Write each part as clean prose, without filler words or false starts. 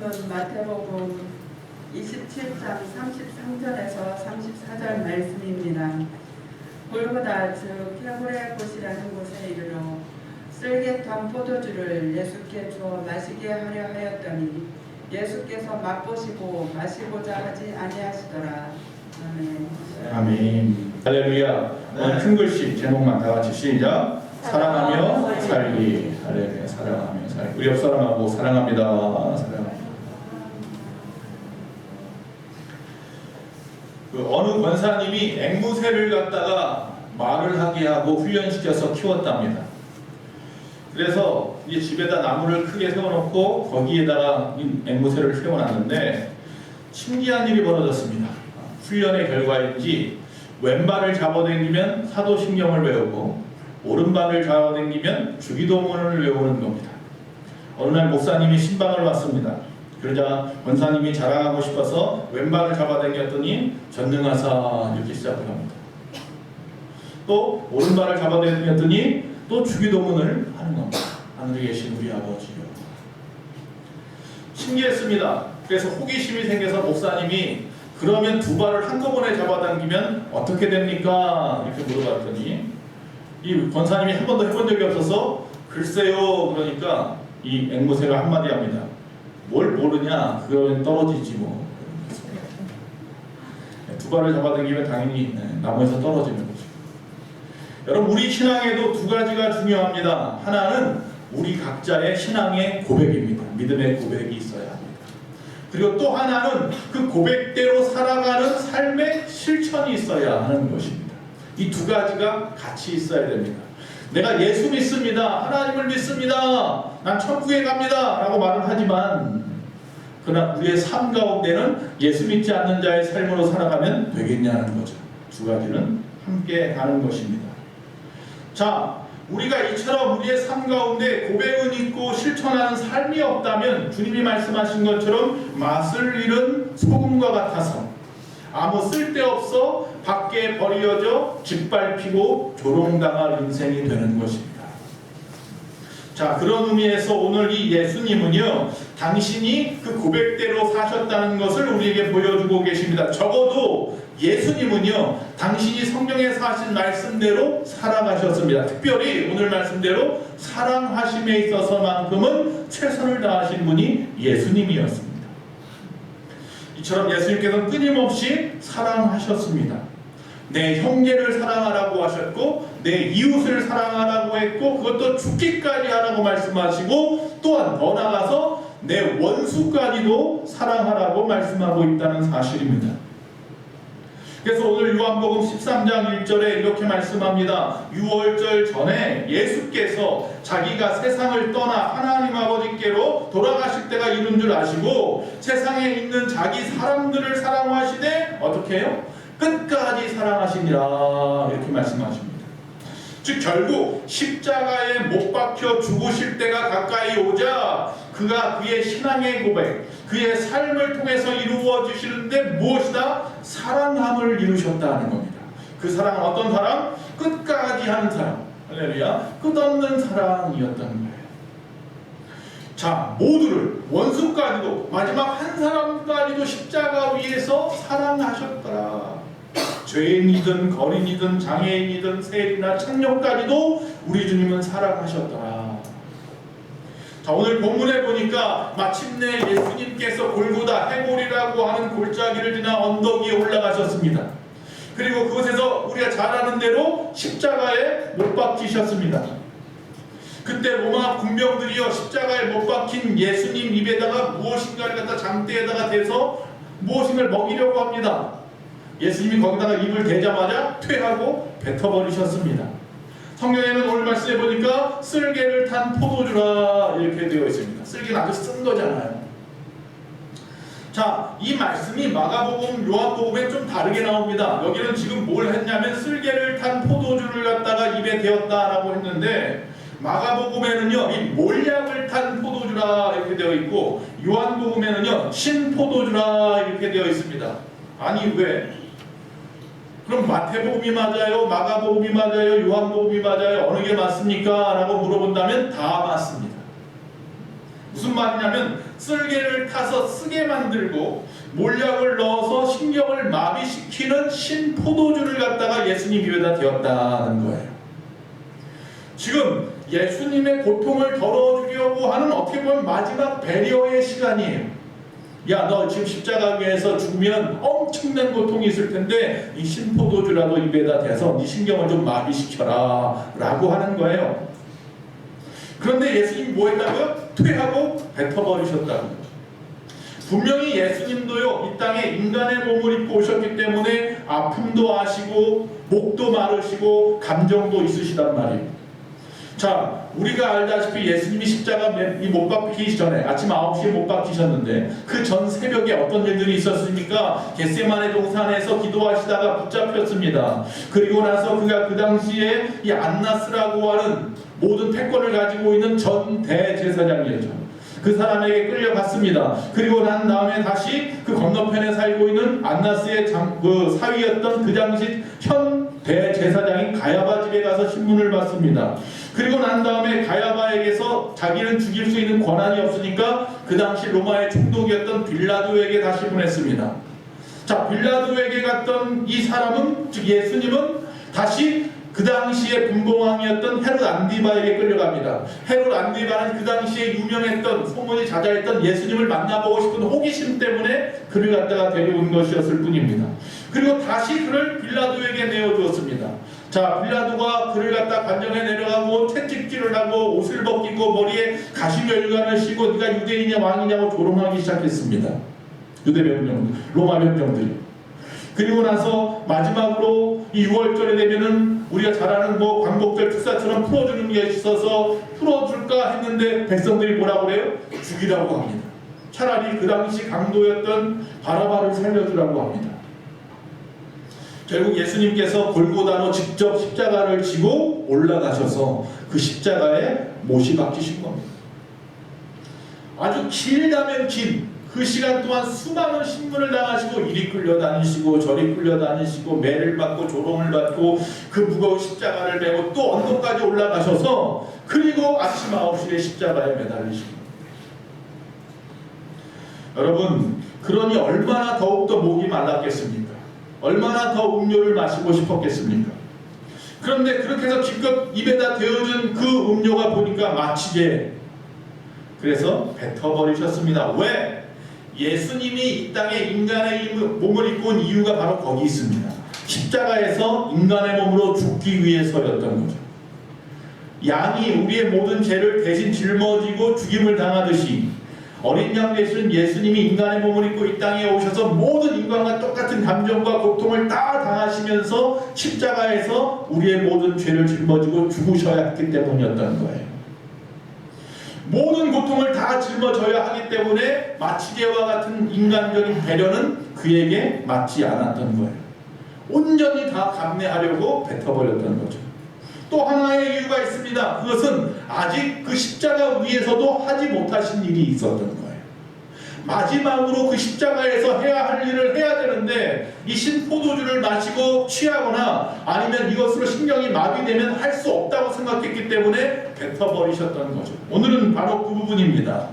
말씀은 마태복음 27장 33절에서 34절 말씀입니다. 골고다 즉 쾌골의 곳이라는 곳에 이르러 쓸개탄 포도주를 예수께 주어 마시게 하려 하였더니 예수께서 맛보시고 마시고자 하지 아니하시더라. 아멘. 아멘. 할렐루야. 오늘 큰 글씨 제목만 다 같이 시작. 사랑하며 살기. 할렐루야. 사랑하며 살기. 우리 옆 사람하고 사랑합니다. 사랑합니다. 어느 권사님이 앵무새를 갖다가 말을 하게 하고 훈련시켜서 키웠답니다. 그래서 이 집에다 나무를 크게 세워놓고 거기에다가 이 앵무새를 세워놨는데 신기한 일이 벌어졌습니다. 훈련의 결과인지 왼발을 잡아당기면 사도신경을 외우고 오른발을 잡아당기면 주기도문을 외우는 겁니다. 어느 날 목사님이 신방을 왔습니다. 그러자 권사님이 자랑하고 싶어서 왼발을 잡아당겼더니 전능하사 이렇게 시작을 합니다. 또 오른발을 잡아당겼더니 또 주기도문을 하는 겁니다. 하늘에 계신 우리 아버지요. 신기했습니다. 그래서 호기심이 생겨서 목사님이 그러면 두 발을 한꺼번에 잡아당기면 어떻게 됩니까? 이렇게 물어봤더니 이 권사님이 한 번도 해본 적이 없어서 글쎄요. 그러니까 이 앵무새가 한마디 합니다. 뭘 모르냐? 그러면 떨어지지 뭐. 두 발을 잡아당기면 당연히 나무에서 떨어지는 거죠. 여러분 우리 신앙에도 두 가지가 중요합니다. 하나는 우리 각자의 신앙의 고백입니다. 믿음의 고백이 있어야 합니다. 그리고 또 하나는 그 고백대로 살아가는 삶의 실천이 있어야 하는 것입니다. 이 두 가지가 같이 있어야 됩니다. 내가 예수 믿습니다. 하나님을 믿습니다. 난 천국에 갑니다. 라고 말을 하지만 그러나 우리의 삶 가운데는 예수 믿지 않는 자의 삶으로 살아가면 되겠냐는 거죠. 두 가지는 함께 가는 것입니다. 자, 우리가 이처럼 우리의 삶 가운데 고백은 있고 실천하는 삶이 없다면 주님이 말씀하신 것처럼 맛을 잃은 소금과 같아서 아무 쓸데없어 밖에 버려져 짓밟히고 조롱당할 인생이 되는 것입니다. 자, 그런 의미에서 오늘 이 예수님은요, 당신이 그 고백대로 사셨다는 것을 우리에게 보여주고 계십니다. 적어도 예수님은요, 당신이 성경에서 하신 말씀대로 살아가셨습니다. 특별히 오늘 말씀대로 사랑하심에 있어서만큼은 최선을 다하신 분이 예수님이었습니다. 이처럼 예수님께서는 끊임없이 사랑하셨습니다. 내 형제를 사랑하라고 하셨고 내 이웃을 사랑하라고 했고 그것도 죽기까지 하라고 말씀하시고 또한 더 나아가서 내 원수까지도 사랑하라고 말씀하고 있다는 사실입니다. 그래서 오늘 요한복음 13장 1절에 이렇게 말씀합니다. 유월절 전에 예수께서 자기가 세상을 떠나 하나님 아버지께로 돌아가실 때가 이른 줄 아시고 세상에 있는 자기 사람들을 사랑하시되 어떻게 해요? 끝까지 사랑하시니라 이렇게 말씀하십니다. 즉 결국 십자가에 못 박혀 죽으실 때가 가까이 오자 그가 그의 신앙의 고백, 그의 삶을 통해서 이루어지시는데 무엇이다? 사랑함을 이루셨다는 겁니다. 그 사랑은 어떤 사랑? 끝까지 하는 사랑. 할렐루야. 끝없는 사랑이었던 거예요. 자, 모두를 원수까지도 마지막 한 사람까지도 십자가 위에서 사랑하셨더라. 죄인이든 거린이든 장애인이든 세리나 청년까지도 우리 주님은 사랑하셨더라. 자, 오늘 본문에 보니까 마침내 예수님께서 골고다 해골이라고 하는 골짜기를 지나 언덕 위에 올라가셨습니다. 그리고 그곳에서 우리가 잘 아는 대로 십자가에 못 박히셨습니다. 그때 로마 군병들이요 십자가에 못 박힌 예수님 입에다가 무엇인가를 갖다 장대에다가 대서 무엇인가를 먹이려고 합니다. 예수님이 거기다가 입을 대자마자 퇴하고 뱉어버리셨습니다. 성경에는 오늘 말씀해 보니까 쓸개를 탄 포도주라 이렇게 되어 있습니다. 쓸개는 아주 쓴 거잖아요. 자, 이 말씀이 마가복음, 요한복음에 좀 다르게 나옵니다. 여기는 지금 뭘 했냐면 쓸개를 탄 포도주를 갖다가 입에 대었다라고 했는데 마가복음에는요 이 몰약을 탄 포도주라 이렇게 되어 있고 요한복음에는요 신포도주라 이렇게 되어 있습니다. 아니 왜? 그럼 마태복음이 맞아요? 마가복음이 맞아요? 요한복음이 맞아요? 어느 게 맞습니까? 라고 물어본다면 다 맞습니다. 무슨 말이냐면 쓸개를 타서 쓰게 만들고 몰약을 넣어서 신경을 마비시키는 신포도주를 갖다가 예수님 입에다 대었다는 거예요. 지금 예수님의 고통을 덜어주려고 하는 어떻게 보면 마지막 배려의 시간이에요. 야, 너 지금 십자가 위에서 죽으면 엄청난 고통이 있을 텐데 이 신포도주라도 입에다 대서 네 신경을 좀 마비시켜라 라고 하는 거예요. 그런데 예수님이 뭐 했다고요? 퇴하고 뱉어버리셨다고요. 분명히 예수님도요, 이 땅에 인간의 몸을 입고 오셨기 때문에 아픔도 아시고 목도 마르시고 감정도 있으시단 말이에요. 자, 우리가 알다시피 예수님이 십자가 못 박히기 전에 아침 9시에 못 박히셨는데 그 전 새벽에 어떤 일들이 있었습니까? 겟세마네 동산에서 기도하시다가 붙잡혔습니다. 그리고 나서 그가 그 당시에 이 안나스라고 하는 모든 패권을 가지고 있는 전 대제사장이었죠. 그 사람에게 끌려갔습니다. 그리고 난 다음에 다시 그 건너편에 살고 있는 안나스의 사위였던 그 당시 현 대제사장인 가야바 집에 가서 신문을 받습니다. 그리고 난 다음에 가야바에게서 자기는 죽일 수 있는 권한이 없으니까 그 당시 로마의 총독이었던 빌라도에게 다시 보냈습니다. 자, 빌라도에게 갔던 이 사람은, 즉 예수님은 다시 그 당시에 분봉왕이었던 헤롯 안디바에게 끌려갑니다. 헤롯 안디바는 그 당시에 유명했던, 소문이 자자했던 예수님을 만나보고 싶은 호기심 때문에 그를 갖다가 데려온 것이었을 뿐입니다. 그리고 다시 그를 빌라도에게 내어주었습니다. 자, 빌라도가 그를 갖다 관정에 내려가고 채찍질을 하고 옷을 벗기고 머리에 가시면류관을 씌고 네가 유대인이냐 왕이냐고 조롱하기 시작했습니다. 유대 병정들, 로마 병정들이. 그리고 나서 마지막으로 이 6월절에 되면은 우리가 잘 아는 뭐 광복절 특사처럼 풀어주는 게 있어서 풀어줄까 했는데 백성들이 뭐라고 그래요? 죽이라고 합니다. 차라리 그 당시 강도였던 바라바를 살려주라고 합니다. 결국 예수님께서 골고다로 직접 십자가를 지고 올라가셔서 그 십자가에 못이 박히신 겁니다. 아주 길다면 긴 그 시간 동안 수많은 신문을 당하시고 이리 끌려다니시고 저리 끌려다니시고 매를 받고 조롱을 받고 그 무거운 십자가를 메고 또 언덕까지 올라가셔서 그리고 아침 9시에 십자가에 매달리시고, 여러분, 그러니 얼마나 더욱더 목이 말랐겠습니까? 얼마나 더 음료를 마시고 싶었겠습니까? 그런데 그렇게 해서 기껏 입에다 대어준 그 음료가 보니까 마치게, 그래서 뱉어버리셨습니다. 왜? 예수님이 이 땅에 인간의 몸을 입고 온 이유가 바로 거기 있습니다. 십자가에서 인간의 몸으로 죽기 위해서였던 거죠. 양이 우리의 모든 죄를 대신 짊어지고 죽임을 당하듯이 어린 양 되시는 예수님이 인간의 몸을 입고 이 땅에 오셔서 모든 인간과 똑같은 감정과 고통을 다 당하시면서 십자가에서 우리의 모든 죄를 짊어지고 죽으셔야 했기 때문이었던 거예요. 모든 고통을 다 짊어져야 하기 때문에 마치개와 같은 인간적인 배려는 그에게 맞지 않았던 거예요. 온전히 다 감내하려고 뱉어버렸던 거죠. 또 하나의 이유가 있습니다. 그것은 아직 그 십자가 위에서도 하지 못하신 일이 있었던 거예요. 마지막으로 그 십자가에서 해야 할 일을 해야 되는데 이 신포도주를 마시고 취하거나 아니면 이것으로 신경이 마비되면 할 수 없다고 생각했기 때문에 뱉어버리셨던 거죠. 오늘은 바로 그 부분입니다.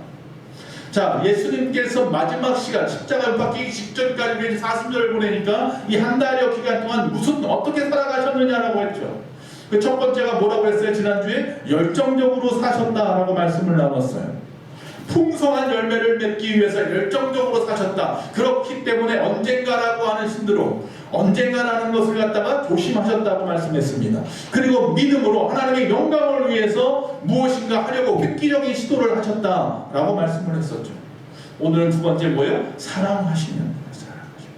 자, 예수님께서 마지막 시간 십자가 박히기 직전까지 사순절을 보내니까 이 한 달여 기간 동안 어떻게 살아가셨느냐라고 했죠. 그 첫 번째가 뭐라고 했어요? 지난주에 열정적으로 사셨다라고 말씀을 나눴어요. 풍성한 열매를 맺기 위해서 열정적으로 사셨다. 그렇기 때문에 언젠가라고 하는 신드롬, 언젠가라는 것을 갖다가 조심하셨다고 말씀했습니다. 그리고 믿음으로 하나님의 영광을 위해서 무엇인가 하려고 획기적인 시도를 하셨다라고 말씀을 했었죠. 오늘은 두 번째 뭐예요? 사랑하시는 거예요. 사랑하시는.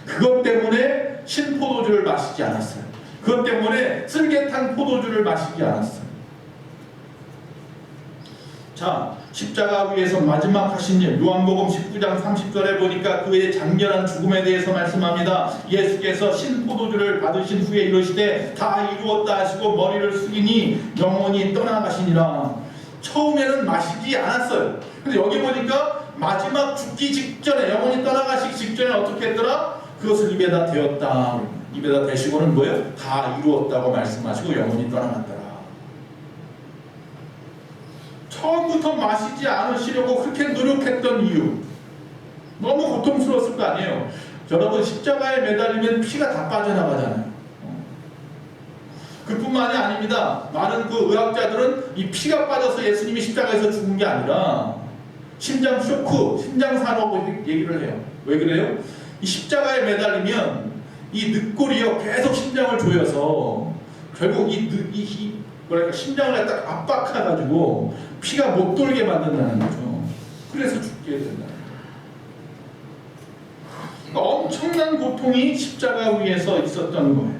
그것 때문에 신포도주를 마시지 않았어요. 그것 때문에 쓸개탄 포도주를 마시지 않았어요. 자, 십자가 위에서 마지막 하신 일, 요한복음 19장 30절에 보니까 그의 장렬한 죽음에 대해서 말씀합니다. 예수께서 신포도주를 받으신 후에 이르시되 다 이루었다 하시고 머리를 숙이니 영원히 떠나가시니라. 처음에는 마시지 않았어요. 근데 여기 보니까 마지막 죽기 직전에, 영원히 떠나가시기 직전에 어떻게 했더라? 그것을 입에다 대었다. 입에다 대시고는 뭐예요? 다 이루었다고 말씀하시고 영원히 떠나갔더라. 처음부터 마시지 않으시려고 그렇게 노력했던 이유, 너무 고통스러웠을 거 아니에요. 여러분, 십자가에 매달리면 피가 다 빠져나가잖아요. 그뿐만이 아닙니다. 많은 그 의학자들은 이 피가 빠져서 예수님이 십자가에서 죽은 게 아니라 심장 쇼크, 심장 산화고 얘기를 해요. 왜 그래요? 이 십자가에 매달리면 이 늑골이요 계속 심장을 조여서 결국 뭐랄까 심장을 갖다 압박해가지고 피가 못 돌게 만든다는 거죠. 그래서 죽게 된다. 그러니까 엄청난 고통이 십자가 위에서 있었던 거예요.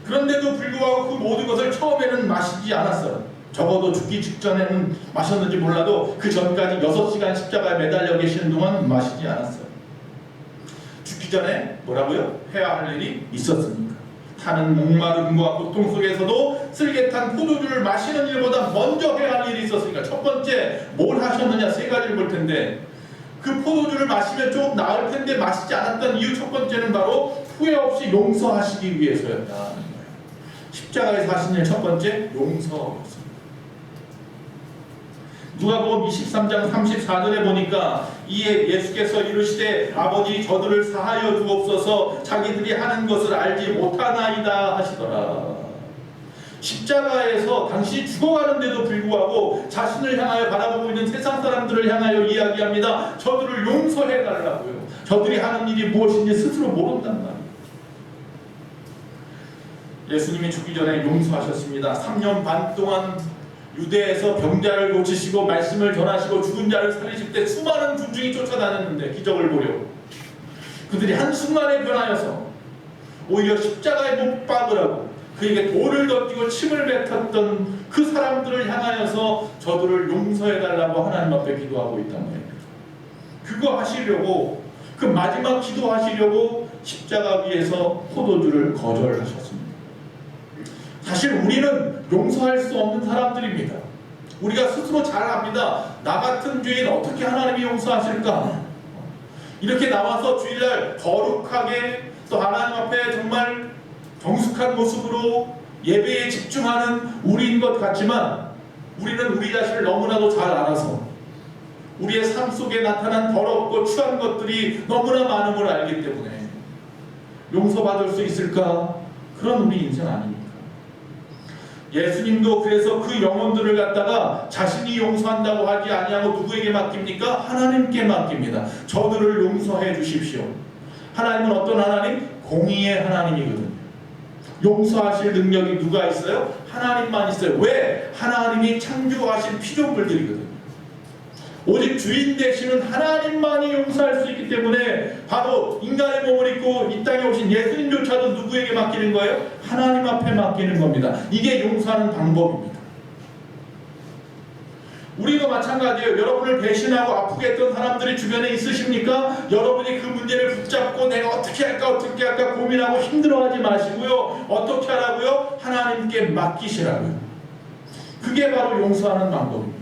그런데도 불구하고 그 모든 것을 처음에는 마시지 않았어요. 적어도 죽기 직전에는 마셨는지 몰라도 그 전까지 6시간 십자가에 매달려 계시는 동안 마시지 않았어요. 죽기 전에 뭐라고요? 해야 할 일이 있었으니까. 타는 목마름과 고통 속에서도 쓸개탄 포도주를 마시는 일보다 먼저 해야 할 일이 있었으니까. 첫 번째 뭘 하셨느냐, 3가지를 볼 텐데, 그 포도주를 마시면 좀 나을 텐데 마시지 않았던 이유 첫 번째는 바로 후회 없이 용서하시기 위해서였다는 거예요. 십자가에서 하신 일 첫 번째, 용서였습니다. 누가복음 23장 34절에 보니까 이에 예수께서 이르시되 아버지 저들을 사하여 주옵소서 자기들이 하는 것을 알지 못하나이다 하시더라. 십자가에서 당신이 죽어가는데도 불구하고 자신을 향하여 바라보고 있는 세상 사람들을 향하여 이야기합니다. 저들을 용서해 달라고요. 저들이 하는 일이 무엇인지 스스로 모른단 말이에요. 예수님이 죽기 전에 용서하셨습니다. 3년 반 동안 유대에서 병자를 고치시고 말씀을 전하시고 죽은 자를 살리실 때 수많은 군중이 쫓아다녔는데 기적을 보려고 그들이 한순간에 변하여서 오히려 십자가에 못 박으라고 그에게 돌을 던지고 침을 뱉었던 그 사람들을 향하여서 저들을 용서해달라고 하나님 앞에 기도하고 있단 말입니다. 그거 하시려고, 그 마지막 기도하시려고 십자가 위에서 포도주를 거절하셨습니다. 사실 우리는 용서할 수 없는 사람들입니다. 우리가 스스로 잘 압니다. 나 같은 죄인 어떻게 하나님이 용서하실까? 이렇게 나와서 주일날 거룩하게 또 하나님 앞에 정말 정숙한 모습으로 예배에 집중하는 우리인 것 같지만 우리는 우리 자신을 너무나도 잘 알아서 우리의 삶 속에 나타난 더럽고 추한 것들이 너무나 많은 걸 알기 때문에 용서받을 수 있을까? 그런 우리 인생 아닙니까? 예수님도 그래서 그 영혼들을 갖다가 자신이 용서한다고 하지 아니하고 누구에게 맡깁니까? 하나님께 맡깁니다. 저들을 용서해 주십시오. 하나님은 어떤 하나님? 공의의 하나님이거든요. 용서하실 능력이 누가 있어요? 하나님만 있어요. 왜? 하나님이 창조하신 피조물들이거든요. 오직 주인 되시는 하나님만이 용서할 수 있기 때문에 바로 인간의 몸을 입고 이 땅에 오신 예수님조차도 누구에게 맡기는 거예요? 하나님 앞에 맡기는 겁니다. 이게 용서하는 방법입니다. 우리도 마찬가지예요. 여러분을 배신하고 아프게 했던 사람들이 주변에 있으십니까? 여러분이 그 문제를 붙잡고 내가 어떻게 할까 고민하고 힘들어하지 마시고요. 어떻게 하라고요? 하나님께 맡기시라고요. 그게 바로 용서하는 방법입니다.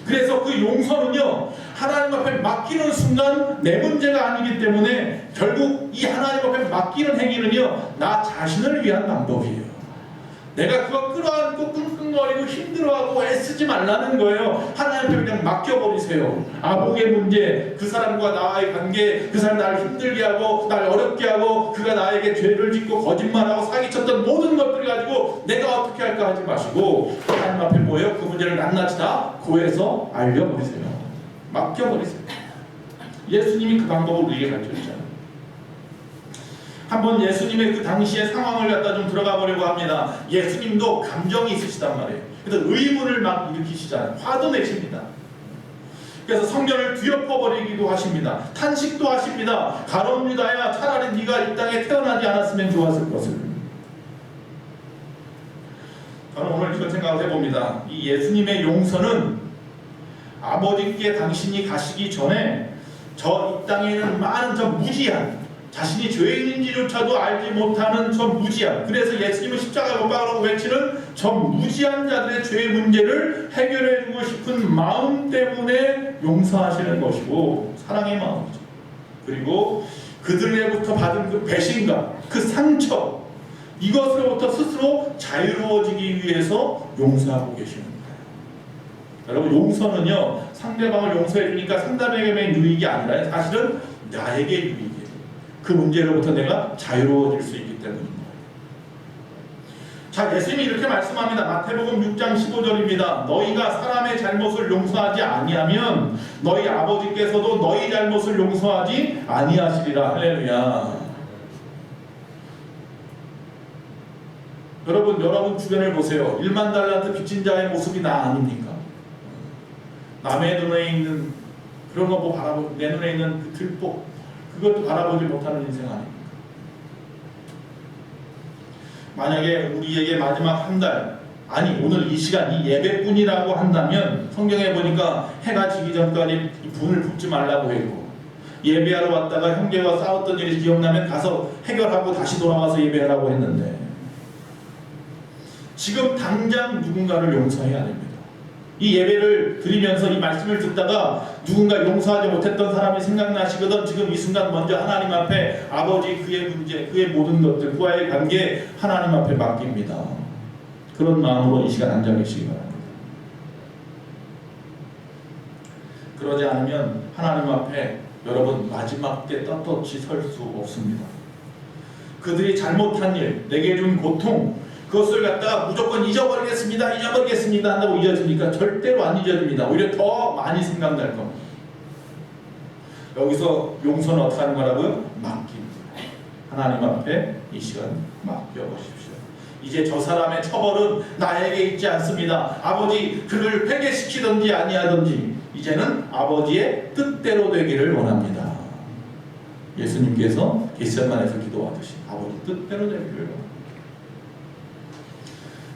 그래서 그 용서는요, 하나님 앞에 맡기는 순간 내 문제가 아니기 때문에 결국 이 하나님 앞에 맡기는 행위는요, 나 자신을 위한 방법이에요. 내가 그거 끌어안고 끙끙거리고 힘들어하고 애쓰지 말라는 거예요. 하나님께 그냥 맡겨버리세요. 아복의 문제, 그 사람과 나와의 관계, 그 사람 나를 힘들게 하고 날 어렵게 하고 그가 나에게 죄를 짓고 거짓말하고 사기쳤던 모든 것들을 가지고 내가 어떻게 할까 하지 마시고 하나님 앞에 뭐예요? 그 문제를 낱낱이 다 고해서 알려버리세요. 맡겨버리세요. 예수님이 그 방법을 우리에게 가르쳐주잖아요. 한번 예수님의 그 당시의 상황을 갖다 좀 들어가 보려고 합니다. 예수님도 감정이 있으시단 말이에요. 그래서 의문을 막 일으키시잖아요. 화도 내십니다. 그래서 성전을 뒤엎어버리기도 하십니다. 탄식도 하십니다. 가룟 유다야, 차라리 네가 이 땅에 태어나지 않았으면 좋았을 것을. 저는 오늘 이런 생각을 해봅니다. 이 예수님의 용서는 아버지께 당신이 가시기 전에 저 이 땅에는 많은 저 무지한, 자신이 죄인인지조차도 알지 못하는 저 무지한, 그래서 예수님은 십자가에 못 박으라고 외치는 저 무지한 자들의 죄의 문제를 해결해주고 싶은 마음 때문에 용서하시는 것이고 사랑의 마음이죠. 그리고 그들로부터 받은 그 배신감, 그 상처, 이것으로부터 스스로 자유로워지기 위해서 용서하고 계시는 거예요. 여러분 용서는요 상대방을 용서해 주니까 상대방에게 유익이 아니라 사실은 나에게 유익이에요. 그 문제로부터 내가 자유로워질 수 있기 때문입니다. 자, 예수님이 이렇게 말씀합니다. 마태복음 6장 15절입니다. 너희가 사람의 잘못을 용서하지 아니하면 너희 아버지께서도 너희 잘못을 용서하지 아니하시리라. 할렐루야. 여러분 주변을 보세요. 1만 달란트 빚진 자의 모습이 나 아닙니까? 남의 눈에 있는 그런 거 뭐 내 눈에 있는 그 들보 그것도 바라보지 못하는 인생 아닙니까? 만약에 우리에게 마지막 한 달, 아니 오늘 이 시간 이 예배뿐이라고 한다면 성경에 보니까 해가 지기 전까지 분을 붓지 말라고 했고 예배하러 왔다가 형제와 싸웠던 일이 기억나면 가서 해결하고 다시 돌아와서 예배하라고 했는데 지금 당장 누군가를 용서해야 됩니다. 이 예배를 드리면서 이 말씀을 듣다가 누군가 용서하지 못했던 사람이 생각나시거든 지금 이 순간 먼저 하나님 앞에 아버지 그의 문제, 그의 모든 것들, 그와의 관계 하나님 앞에 맡깁니다. 그런 마음으로 이 시간 앉아 계시기 바랍니다. 그러지 않으면 하나님 앞에 여러분 마지막 때 떳떳이 설 수 없습니다. 그들이 잘못한 일, 내게 준 고통 그것을 갖다가 무조건 잊어버리겠습니다 한다고 잊어지니까 절대로 안 잊어집니다. 오히려 더 많이 생각날 겁니다. 여기서 용서는 어떻게 하는 거라고요? 맡깁니다. 하나님 앞에 이 시간 맡겨보십시오. 이제 저 사람의 처벌은 나에게 있지 않습니다. 아버지 그를 회개시키든지 아니하든지 이제는 아버지의 뜻대로 되기를 원합니다. 예수님께서 겟세마네에서 기도하듯이 아버지 뜻대로 되기를 원합니다.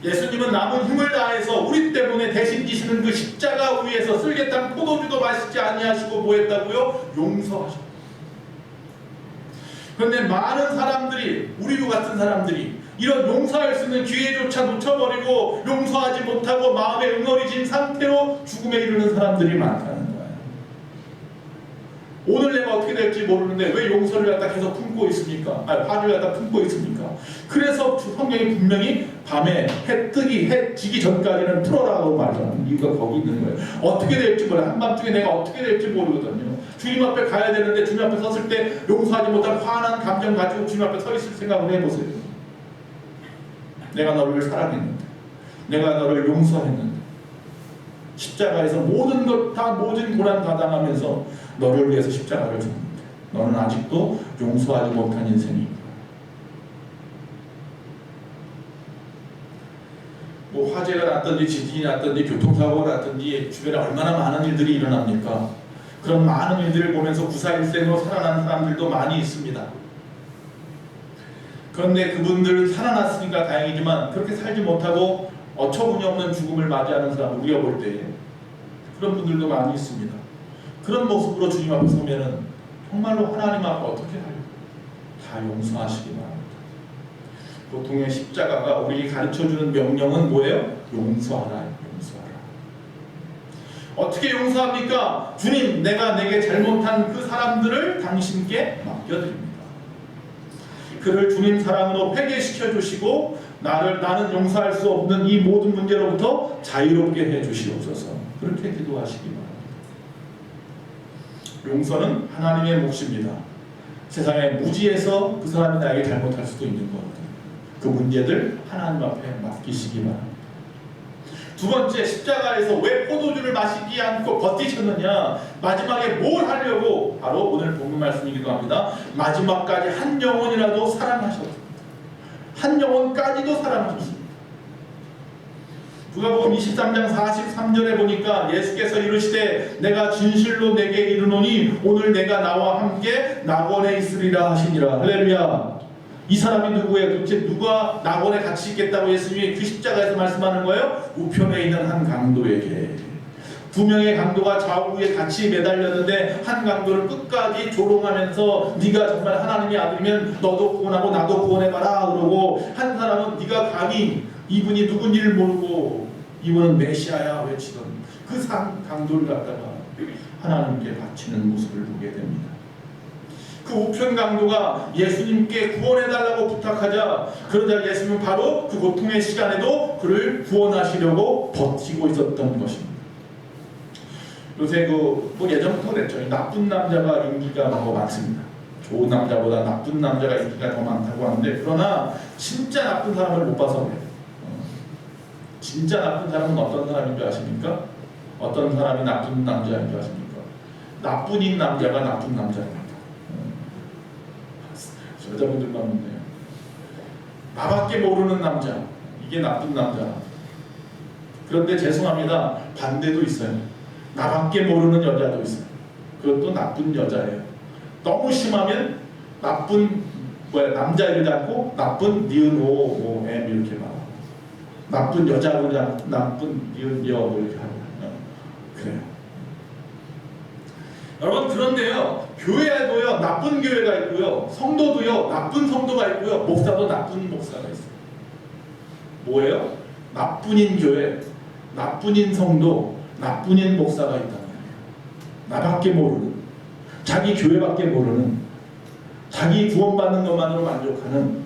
예수님은 남은 힘을 다해서 우리 때문에 대신 지시는 그 십자가 위에서 쓸개탄 포도주도 마시지 아니하시고 뭐 했다고요? 용서하셨다. 그런데 많은 사람들이 우리 같은 사람들이 이런 용서할 수 있는 기회조차 놓쳐버리고 용서하지 못하고 마음에 응어리진 상태로 죽음에 이르는 사람들이 많다는 거예요. 오늘 내가 어떻게 될지 모르는데 왜 용서를 갖다 계속 품고 있습니까? 화를 갖다 품고 있습니까? 그래서 성경이 분명히 밤에 해 지기 전까지는 풀어라고 말하는 이유가 거기 있는 거예요. 어떻게 될지 몰라. 한밤중에 내가 어떻게 될지 모르거든요. 주님 앞에 가야 되는데 주님 앞에 섰을 때 용서하지 못한 화난 감정 가지고 주님 앞에 서 있을 생각을 해보세요. 내가 너를 사랑했는데 내가 너를 용서했는데 십자가에서 모든 것 다 모든 고난 다 당하면서 너를 위해서 십자가를 줬는데 너는 아직도 용서하지 못한 인생이 뭐 화재가 났든지 지진이 났든지 교통사고가 났든지 주변에 얼마나 많은 일들이 일어납니까? 그런 많은 일들을 보면서 구사일생으로 살아난 사람들도 많이 있습니다. 그런데 그분들 살아났으니까 다행이지만 그렇게 살지 못하고 어처구니 없는 죽음을 맞이하는 사람 우리가 볼 때 그런 분들도 많이 있습니다. 그런 모습으로 주님 앞에 서면은 정말로 하나님 앞에 어떻게 할까요? 다 용서하시기 바랍니다. 보통의 십자가가 우리에게 가르쳐주는 명령은 뭐예요? 용서하라. 어떻게 용서합니까? 주님, 내가 내게 잘못한 그 사람들을 당신께 맡겨드립니다. 그를 주님 사랑으로 회개시켜 주시고 나는 용서할 수 없는 이 모든 문제로부터 자유롭게 해 주시옵소서. 그렇게 기도하시기 바랍니다. 용서는 하나님의 몫입니다. 세상에 무지해서 그 사람이 나에게 잘못할 수도 있는 것들, 그 문제들 하나님 앞에 맡기시기 바랍니다. 두 번째, 십자가에서 왜 포도주를 마시지 않고 버티셨느냐? 마지막에 뭘 하려고? 바로 오늘 본문 말씀이기도 합니다. 마지막까지 한 영혼이라도 사랑하셨습니다. 한 영혼까지도 사랑하셨습니다. 누가복음 23장 43절에 보니까 예수께서 이르시되 내가 진실로 내게 이르노니 오늘 내가 나와 함께 낙원에 있으리라 하시니라. 할렐루야. 이 사람이 누구예요? 도대체 누가 낙원에 같이 있겠다고 예수님이 그 십자가에서 말씀하는 거예요? 우편에 있는 한 강도에게. 두 명의 강도가 좌우에 같이 매달렸는데 한 강도를 끝까지 조롱하면서 네가 정말 하나님의 아들이면 너도 구원하고 나도 구원해봐라 그러고, 한 사람은 네가 감히 이분이 누군지를 모르고 이분은 메시아야 외치던 그 강도를 갖다가 하나님께 바치는 모습을 보게 됩니다. 그 우편 강도가 예수님께 구원해달라고 부탁하자, 그러자 예수님은 바로 그 고통의 시간에도 그를 구원하시려고 버티고 있었던 것입니다. 요새 뭐 예전부터 그랬죠. 나쁜 남자가 인기가 많습니다. 좋은 남자보다 나쁜 남자가 인기가 더 많다고 하는데, 그러나 진짜 나쁜 사람을 못 봐서 그래요. 진짜 나쁜 사람은 어떤 사람인 줄 아십니까? 어떤 사람이 나쁜 남자인 줄 아십니까? 나쁜인 남자가 나쁜 남자입니다. 여자분들만 묻네요. 나밖에 모르는 남자, 이게 나쁜 남자. 그런데 죄송합니다, 반대도 있어요. 나밖에 모르는 여자도 있어요. 그것도 나쁜 여자예요. 너무 심하면 나쁜 남자를 잡고 나쁜 니은 오 M 이렇게 말하고, 나쁜 여자를 잡고 나쁜 니은 여 이렇게 하고 그래요. 여러분, 그런데요, 교회에도요 나쁜 교회가 있고요, 성도도요 나쁜 성도가 있고요, 목사도 나쁜 목사가 있어요. 뭐예요? 나쁜인 교회, 나쁜인 성도, 나쁜인 목사가 있단 말이에요. 나밖에 모르는, 자기 교회밖에 모르는, 자기 구원받는 것만으로 만족하는,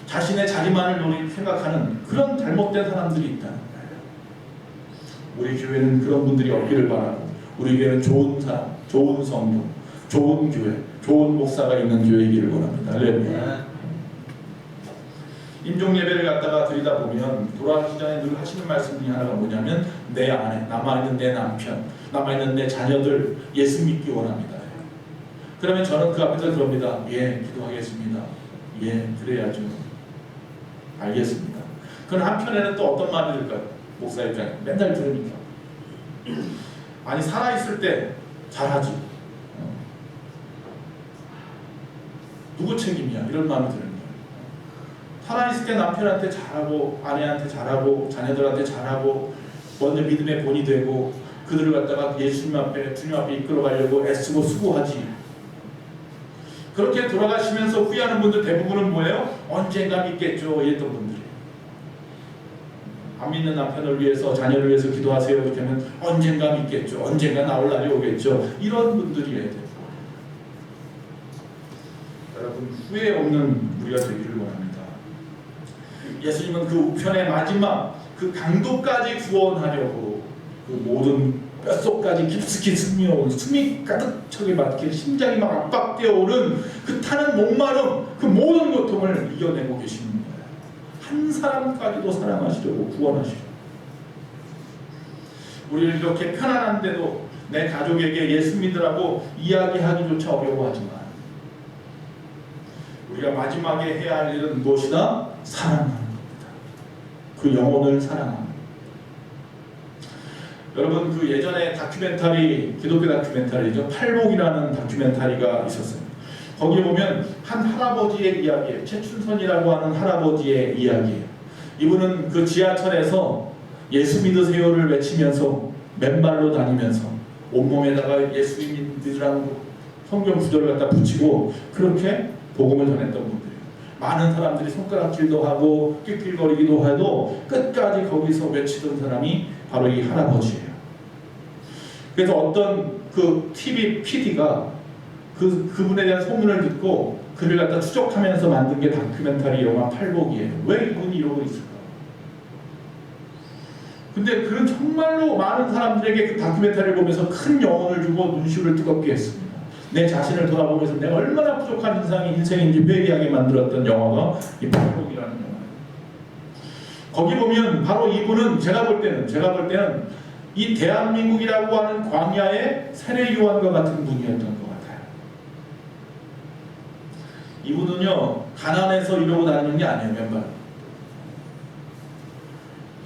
자신의 자리만을 생각하는 그런 잘못된 사람들이 있다는 거예요. 우리 교회는 그런 분들이 없기를 바라고, 우리 교회는 좋은 사람, 좋은 성도, 좋은 교회, 좋은 목사가 있는 교회이기를 원합니다. 할렐루야. 임종 예배를 갖다가 드리다 보면 돌아가기 전에 늘 하시는 말씀 중에 하나가 뭐냐면, 내 안에 남아있는 내 남편, 남아있는 내 자녀들 예수 믿기 원합니다. 그러면 저는 그 앞에서 그럽니다. 예, 기도하겠습니다. 예, 그래야죠. 알겠습니다. 그럼 한편에는 또 어떤 말이 들까요? 목사 입장에 맨날 들으니까, 아니 살아있을 때 잘하지, 누구 책임이야, 이런 마음이 드는 거예요. 살아있을 때 남편한테 잘하고, 아내한테 잘하고, 자녀들한테 잘하고, 먼저 믿음의 본이 되고, 그들을 갖다가 예수님 앞에, 주님 앞에 이끌어가려고 애쓰고 수고하지. 그렇게 돌아가시면서 후회하는 분들 대부분은 뭐예요? 언젠가 믿겠죠, 이랬던 분들이에요. 안 믿는 남편을 위해서, 자녀를 위해서 기도하세요 이렇게 하면 언젠가 믿겠죠, 언젠가 나올 날이 오겠죠, 이런 분들이에요. 여러분, 후회 없는 우리가 되기를 원합니다. 예수님은 그 우편의 마지막 그 강도까지 구원하려고 그 모든 뼛속까지 깊숙이 스며온, 숨이 가득 차게 막힌, 심장이 막 압박되어 오는 그 타는 목마름, 그 모든 고통을 이겨내고 계시는 거예요. 한 사람까지도 사랑하시려고, 구원하시려고. 우리를 이렇게 편안한데도 내 가족에게 예수 믿으라고 이야기하기조차 어려워하지만, 우리가 마지막에 해야 할 일은 무엇이다? 사랑하는 겁니다. 그 영혼을 사랑하는 겁니다. 여러분, 그 예전에 다큐멘터리, 기독교 다큐멘터리죠, 팔복이라는 다큐멘터리가 있었어요. 거기 보면 한 할아버지의 이야기예요. 최춘선이라고 하는 할아버지의 이야기예요. 이분은 그 지하철에서 예수 믿으세요를 외치면서 맨발로 다니면서 온몸에다가 예수 믿으라는 성경 구절을 갖다 붙이고 그렇게 복음을 전했던 분들이에요. 많은 사람들이 손가락질도 하고 낄낄거리기도 해도 끝까지 거기서 외치던 사람이 바로 이 할아버지예요. 그래서 어떤 그 TV PD가 그분에 대한 소문을 듣고 그를 갖다 추적하면서 만든 게 다큐멘터리 영화 팔복이에요. 왜 이분이 이러고 있을까? 근데 그는 정말로 많은 사람들에게 그 다큐멘터리를 보면서 큰 영혼을 주고 눈시울을 뜨겁게 했습니다. 내 자신을 돌아보면서 내가 얼마나 부족한 인생인지 회개하게 만들었던 영화가 이 팔복이라는 영화예요. 거기 보면 바로 이분은 제가 볼 때는 이 대한민국이라고 하는 광야의 세례 요한과 같은 분이었던 것 같아요. 이분은요, 가난해서 이러고 다니는 게 아니에요. 맨발.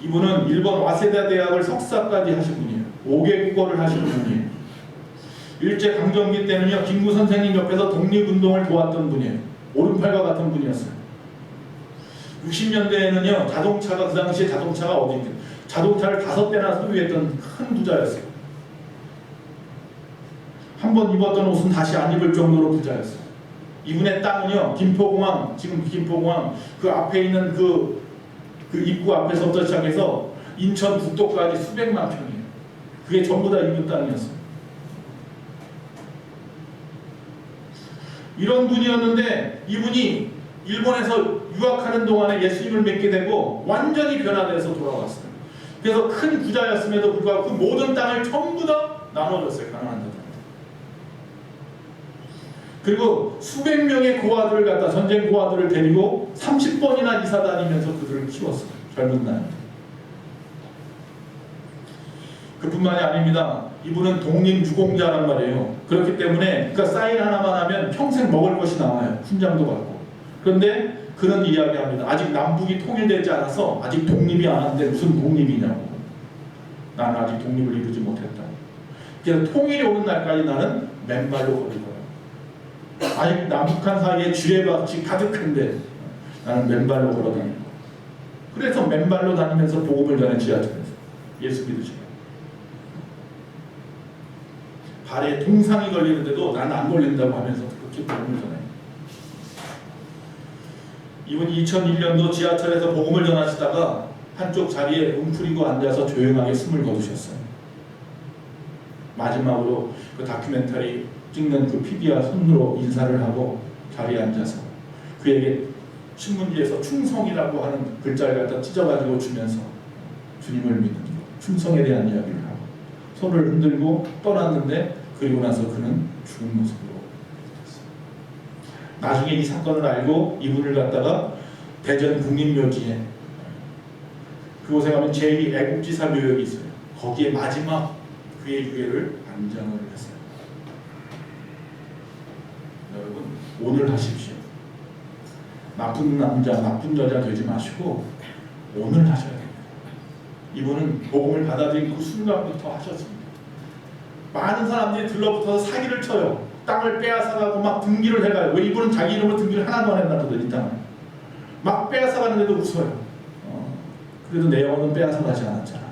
이분은 일본 와세다 대학을 석사까지 하신 분이에요. 5개 국어를 하시는 분이에요. 일제강점기 때는요, 김구 선생님 옆에서 독립운동을 도왔던 분이에요. 오른팔과 같은 분이었어요. 60년대에는요, 자동차가, 그 당시에 자동차가 어딘데, 자동차를 5대나 소유했던 큰 부자였어요. 한번 입었던 옷은 다시 안 입을 정도로 부자였어요. 이분의 땅은요, 김포공항, 지금 김포공항 그 앞에 있는 그 입구 앞에서부터 시작해서 인천 북도까지 수백만 평이에요. 그게 전부 다 이분 땅이었어요. 이런 분이었는데 이분이 일본에서 유학하는 동안에 예수님을 믿게 되고 완전히 변화돼서 돌아왔어요. 그래서 큰 부자였음에도 불구하고 그 모든 땅을 전부 다 나눠줬어요. 가난한 자들. 그리고 수백 명의 고아들을 갖다 전쟁 고아들을 데리고 30번이나 이사 다니면서 그들을 키웠어요. 젊은 나이. 그뿐만이 아닙니다. 이분은 독립유공자란 말이에요. 그렇기 때문에 그러니까 사인 하나만 하면 평생 먹을 것이 나와요. 훈장도 받고. 그런데 그런 이야기합니다. 아직 남북이 통일되지 않아서 아직 독립이 안 하는데 무슨 독립이냐고. 나는 아직 독립을 이루지 못했다. 그래서 통일이 오는 날까지 나는 맨발로 걸을 거야. 아직 남북한 사이에 쥐레밭이 가득한데 나는 맨발로 걸어 다닐 거야. 그래서 맨발로 다니면서 복음을 전해 지하철에서 예수 믿으시고 발에 동상이 걸리는데도 난 안 걸린다고 하면서 그렇게 복음을 전해. 이분이 2001년도 지하철에서 복음을 전하시다가 한쪽 자리에 웅크리고 앉아서 조용하게 숨을 거두셨어요. 마지막으로 그 다큐멘터리 찍는 그 PD와 손으로 인사를 하고 자리에 앉아서 그에게 신문지에서 충성이라고 하는 글자를 갖다 찢어가지고 주면서 주님을 믿는 것, 충성에 대한 이야기를 하고 손을 흔들고 떠났는데 그리고 나서 그는 죽은 모습으로 됐어요. 나중에 이 사건을 알고 이분을 갖다가 대전 국립묘지에 그곳에 가면 제2 애국지사 묘역이 있어요. 거기에 마지막 그의 유해를 안장을 했어요. 여러분 오늘 하십시오. 나쁜 남자, 나쁜 여자 되지 마시고 오늘 하셔야 됩니다. 이분은 복음을 받아들인 그 순간부터 하셨습니다. 많은 사람들이 들러붙어서 사기를 쳐요. 땅을 빼앗아가고 막 등기를 해가요. 왜 이분은 자기 이름으로 등기를 하나도 안 했다거든 이 땅을. 막 빼앗아가는데도 웃어요. 그래도 내 영혼은 빼앗아가지 않았잖아.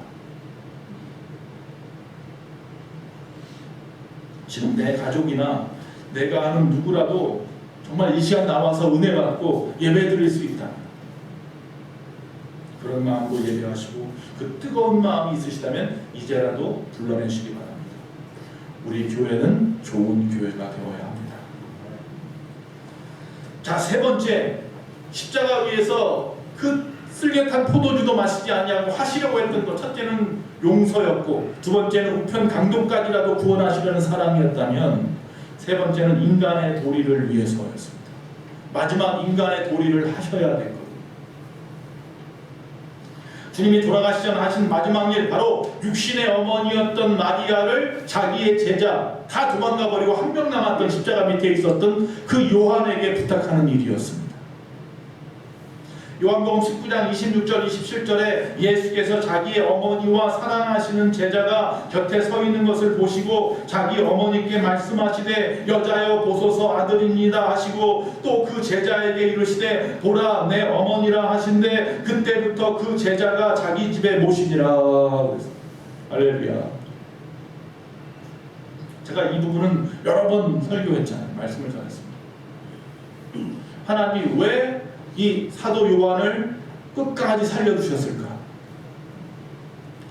지금 내 가족이나 내가 아는 누구라도 정말 이 시간 나와서 은혜 받고 예배 드릴 수 있다. 그런 마음으로 예배하시고 그 뜨거운 마음이 있으시다면 이제라도 불러내시기 바랍니다. 우리 교회는 좋은 교회가 되어야 합니다. 자, 세 번째, 십자가 위에서 그 쓸개탄 포도주도 마시지 아니하고 하시려고 했던 것, 첫째는 용서였고 두 번째는 우편 강도까지라도 구원하시려는 사랑이었다면 세 번째는 인간의 도리를 위해서였습니다. 마지막 인간의 도리를 하셔야 됐거든요. 주님이 돌아가시지 않아 하신 마지막 일, 바로 육신의 어머니였던 마리아를 자기의 제자, 다 도망가 버리고 한 명 남았던 십자가 밑에 있었던 그 요한에게 부탁하는 일이었습니다. 요한복음 19장 26절 27절에 예수께서 자기의 어머니와 사랑하시는 제자가 곁에 서 있는 것을 보시고 자기 어머니께 말씀하시되 여자여 보소서 아들입니다 하시고 또 그 제자에게 이르시되 보라 내 어머니라 하신데 그때부터 그 제자가 자기 집에 모시니라. 할렐루야. 제가 이 부분은 여러 번 설교했잖아요. 말씀을 전했습니다. 하나님 왜 이 사도 요한을 끝까지 살려주셨을까?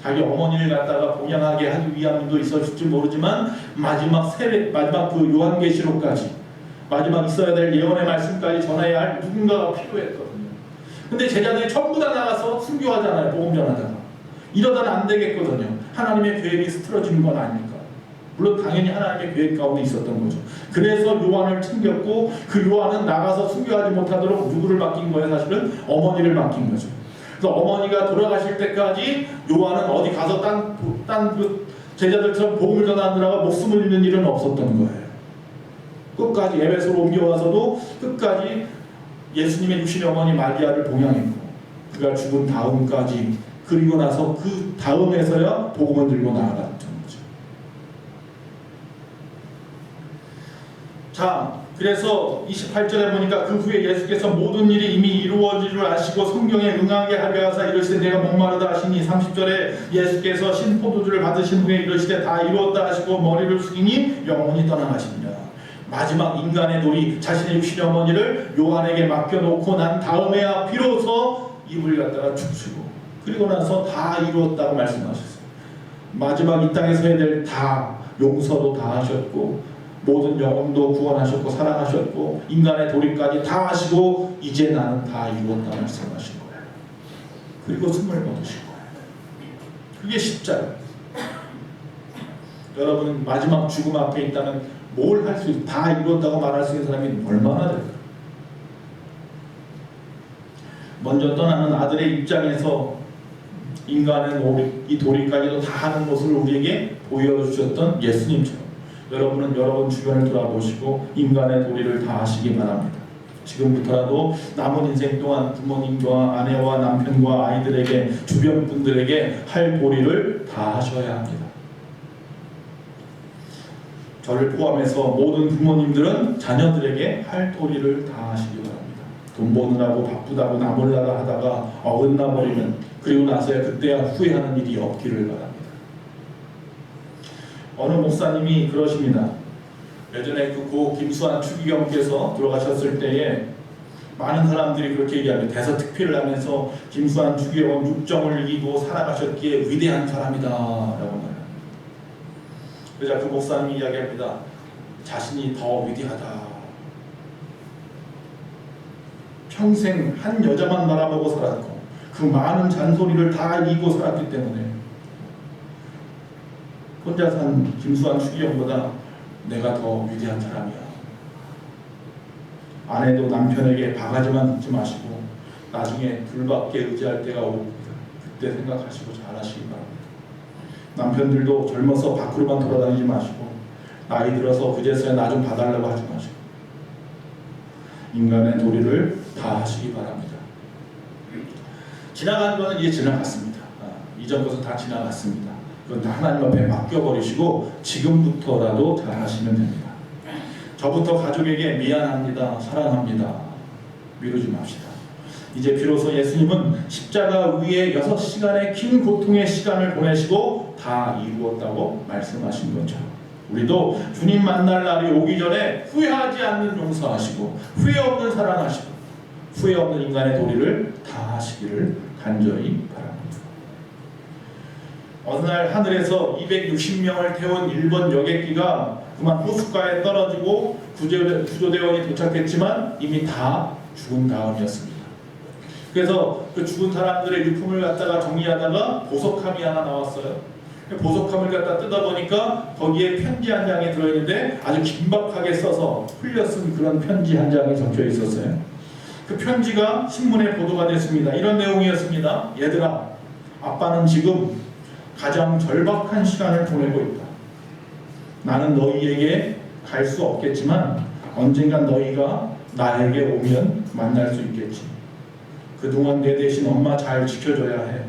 자기 어머니를 갖다가 봉양하게 하기 위함도 있었을지 모르지만 마지막 그 요한계시록까지 마지막 있어야 될 예언의 말씀까지 전해야 할 누군가가 필요했거든요. 근데 제자들이 전부 다 나가서 순교하잖아요. 복음 전하다가. 이러다는 안 되겠거든요. 하나님의 계획이 흐트러지는 건 아닙니까? 물론 당연히 하나님의 계획 가운데 있었던 거죠. 그래서 요한을 챙겼고 그 요한은 나가서 순교하지 못하도록 누구를 맡긴 거예요? 사실은 어머니를 맡긴 거죠. 그래서 어머니가 돌아가실 때까지 요한은 어디 가서 딴 그 제자들처럼 복음을 전하느라가 목숨을 잃는 일은 없었던 거예요. 끝까지 에베소로 옮겨와서도 끝까지 예수님의 육신의 어머니 마리아를 봉양했고 그가 죽은 다음까지 그리고 나서 그 다음에서야 복음을 들고 나아갔던 거죠. 자, 그래서 28절에 보니까 그 후에 예수께서 모든 일이 이미 이루어질 줄 아시고 성경에 응하게 하려 하사 이르시되 내가 목마르다 하시니 30절에 예수께서 신포도주를 받으신 후에 이르시되 다 이루었다 하시고 머리를 숙이니 영혼이 떠나가십니다. 마지막 인간의 도리 자신의 육신의 어머니를 요한에게 맡겨놓고 난 다음에야 비로소 입을 갖다가 축치고 그리고 나서 다 이루었다고 말씀하셨어요. 마지막 이 땅에서 해야 될 다 용서도 다 하셨고 모든 영혼도 구원하셨고 사랑하셨고 인간의 도리까지 다 하시고 이제 나는 다 이루었다 말씀하신 거예요. 그리고 숨을 거두신 거예요. 그게 십자가. 여러분 마지막 죽음 앞에 있다면 뭘 할 수 있, 다 이뤘다고 말할 수 있는 사람이 얼마나 될까요? 먼저 떠나는 아들의 입장에서 인간은 이 도리까지도 다 하는 것을 우리에게 보여주셨던 예수님처럼 여러분은 여러분 주변을 돌아보시고 인간의 도리를 다 하시기 바랍니다. 지금부터라도 남은 인생 동안 부모님과 아내와 남편과 아이들에게 주변 분들에게 할 도리를 다 하셔야 합니다. 저를 포함해서 모든 부모님들은 자녀들에게 할 도리를 다 하시기 바랍니다. 돈 버느라고 바쁘다고 나몰라라 하다가 어긋나 버리면 그리고 나서야 그때야 후회하는 일이 없기를 바랍니다. 어느 목사님이 그러십니다. 예전에 그 고 김수환 추기경께서 돌아가셨을 때에 많은 사람들이 그렇게 얘기합니다. 대서특필을 하면서 김수환 추기경은 육정을 이기고 살아가셨기에 위대한 사람이다 라고 말합니다. 그러자 그 목사님이 이야기합니다. 자신이 더 위대하다. 평생 한 여자만 바라보고 살았고 그 많은 잔소리를 다 이기고 살았기 때문에 혼자 산 김수환 추기경보다 내가 더 위대한 사람이야. 아내도 남편에게 바가지만 듣지 마시고 나중에 불밖에 의지할 때가 오고 그때 생각하시고 잘하시기 바랍니다. 남편들도 젊어서 밖으로만 돌아다니지 마시고 나이 들어서 그제서야 나 좀 봐달라고 하지 마시고 인간의 도리를 다 하시기 바랍니다. 지나간 거는 이제 지나갔습니다. 이전 것은 다 지나갔습니다. 그건 다 하나님 앞에 맡겨버리시고 지금부터라도 다 하시면 됩니다. 저부터 가족에게 미안합니다. 사랑합니다. 미루지 맙시다. 이제 비로소 예수님은 십자가 위에 6시간의 긴 고통의 시간을 보내시고 다 이루었다고 말씀하신 것처럼 우리도 주님 만날 날이 오기 전에 후회하지 않는 용서하시고 후회 없는 사랑하시고 후회 없는 인간의 도리를 다 하시기를 간절히 바랍니다. 어느 날 하늘에서 260명을 태운 일본 여객기가 그만 호숫가에 떨어지고 구조대원이 도착했지만 이미 다 죽은 다음이었습니다. 그래서 그 죽은 사람들의 유품을 갖다가 정리하다가 보석함이 하나 나왔어요. 보석함을 갖다 뜯어보니까 거기에 편지 한 장이 들어있는데 아주 긴박하게 써서 흘려 쓴 그런 편지 한 장이 적혀 있었어요. 그 편지가 신문에 보도가 됐습니다. 이런 내용이었습니다. 얘들아, 아빠는 지금 가장 절박한 시간을 보내고 있다. 나는 너희에게 갈 수 없겠지만 언젠간 너희가 나에게 오면 만날 수 있겠지. 그동안 내 대신 엄마 잘 지켜줘야 해.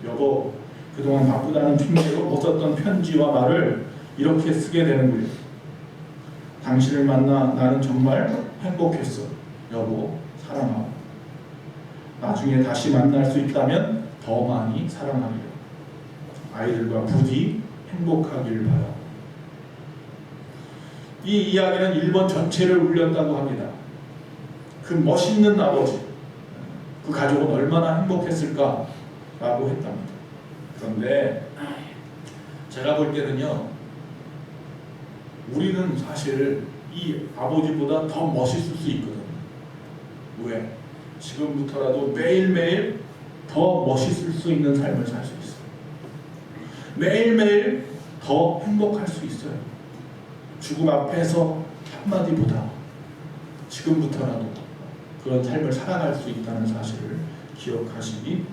여보, 그동안 바쁘다는 핑계로 못 썼던 편지와 말을 이렇게 쓰게 되는구려. 당신을 만나 나는 정말 행복했어. 여보, 사랑하고. 나중에 다시 만날 수 있다면 더 많이 사랑하리라. 아이들과 부디 행복하기를 바라. 이 이야기는 일본 전체를 울렸다고 합니다. 그 멋있는 아버지, 그 가족은 얼마나 행복했을까라고 했답니다. 그런데 제가 볼 때는요, 우리는 사실 이 아버지보다 더 멋있을 수 있거든요. 왜? 지금부터라도 매일매일 더 멋있을 수 있는 삶을 살 수 있어요. 매일매일 더 행복할 수 있어요. 죽음 앞에서 한마디보다 지금부터라도 그런 삶을 살아갈 수 있다는 사실을 기억하시기